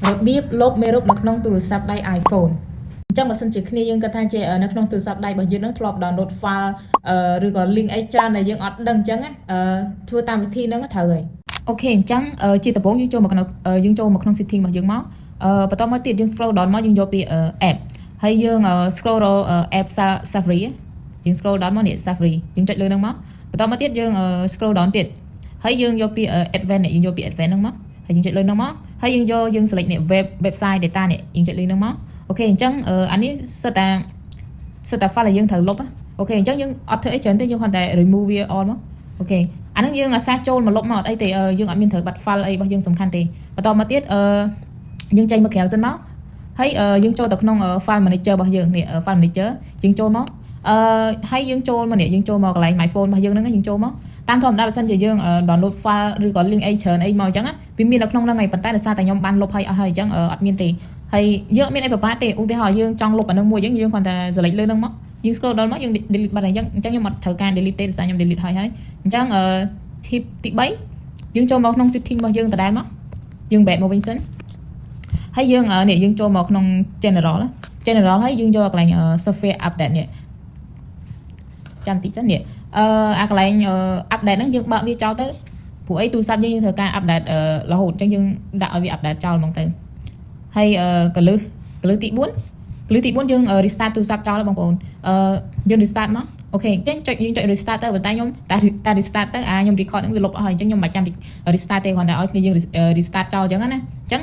របៀបលុបមេរោគនៅក្នុងទូរស័ព្ទដៃ iPhone អញ្ចឹងបើសិនជាគ្នាយើងគិតថាជានៅក្នុងទូរស័ព្ទដៃរបស់យើងនឹងធ្លាប់ download file ឬក៏ link អីច្រើនដែលយើងអត់ដឹងអញ្ចឹងធ្វើតាមវិធីហ្នឹងត្រូវហើយអូខេអញ្ចឹងជាដំបូងយើងចូលមកក្នុង setting របស់យើងមកបន្តមកទៀតយើង scroll down មកយើងយកពី app ហើយយើង scroll រក app Safari យើង scroll down មកនេះ Safari យើងចុចលើហ្នឹងមកបន្តមកទៀតយើង scroll down ទៀតហើយយើងយកពី advanced នេះយើងយកពី advanced ហ្នឹងមកហើយយើងចុចលើហ្នឹងមកហើយយើង select នេះ website data នេះយើងចុចលើហ្នឹងមកអូខេអញ្ចឹងអានេះសិតតែ file ដែលយើងត្រូវលុបអូខេអញ្ចឹងយើងអត់ធ្វើអីច្រើនទេយើងគ្រាន់តែ remove វា all មកអូខេអាហ្នឹងយើងអាសាចូលមកលុបមកអត់អីទេយើងអត់មានត្រូវបាត់ file អីរបស់យើងសំខាន់ទេបន្តមកទៀតយើងចេញមកក្រៅសិនមកហើយយើងចូលទៅក្នុង file manager របស់យើងនេះ file manager យើងចូលមកហើយយើងចូលមកនេះយើងចូលមកកន្លែង my phone របស់យើងហ្នឹងយើងចូលមកតាមធម្មតាបើសិនជាយើង download file ឬក៏ link អីច្រើនអីមកអញ្ចឹងវាមាននៅក្នុងហ្នឹងហើយប៉ុន្តែដោយសារតែខ្ញុំបានលុបហើយអស់ហើយអញ្ចឹងអត់មានទេហើយយើងអត់មានអីប្របាទេឧទាហរណ៍យើងចង់លុបអានឹងមួយអញ្ចឹងយើងគ្រាន់តែ select លើហ្នឹងមកយើង scroll ដល់មកយើង delete បាត់ហើយអញ្ចឹងខ្ញុំអត់ត្រូវការ delete ទេដោយសារខ្ញុំ delete ហើយអញ្ចឹងtip ទី3យើងចូលមកក្នុង setting របស់យើងដដែលមកយើង back មកវិញសិនហើយយើងនេះយើងចូលមកក្នុង general ហើយយើងយកកន្លែង software update នេះចាំតិចសិននេះអាកន្លែង update ហ្នឹងយើងបើកវាចោលទៅព្រោះអីទូរស័ព្ទយើងត្រូវការ update រហូតអញ្ចឹងយើងដាក់ឲ្យវា update ចោលហ្មងទៅហើយកលឹះទី4យើង restart ទូរស័ព្ទចោលបងប្អូនយើង restart មកអូខេអញ្ចឹងយើងចុច restart ទៅប៉ុន្តែខ្ញុំតែ restart ទៅខ្ញុំ record ហ្នឹងវាលុបអស់ហើយអញ្ចឹងខ្ញុំមិនចាំ restart ទេគ្រាន់តែឲ្យគ្នាយើង restart ចោលអញ្ចឹងណាអញ្ចឹង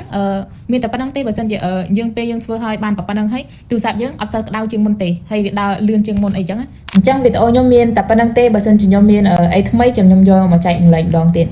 មានតែប៉ុណ្្នឹងទេបើសិនជាយើងពេលយើងធ្វើឲ្យបានប៉ុណ្្នឹងហើយទូរស័ព្ទយើងអត់សូវក្តៅជាងមុនទេហើយវាដើរលឿនជាងមុនអីចឹងអញ្ចឹងវីដេអូខ្ញុំមានតែប៉ុណ្្នឹងទេបើសិនជាខ្ញុំមានអីថ្មីខ្ញុំយកមកចែកម្លែកម្ដងទៀត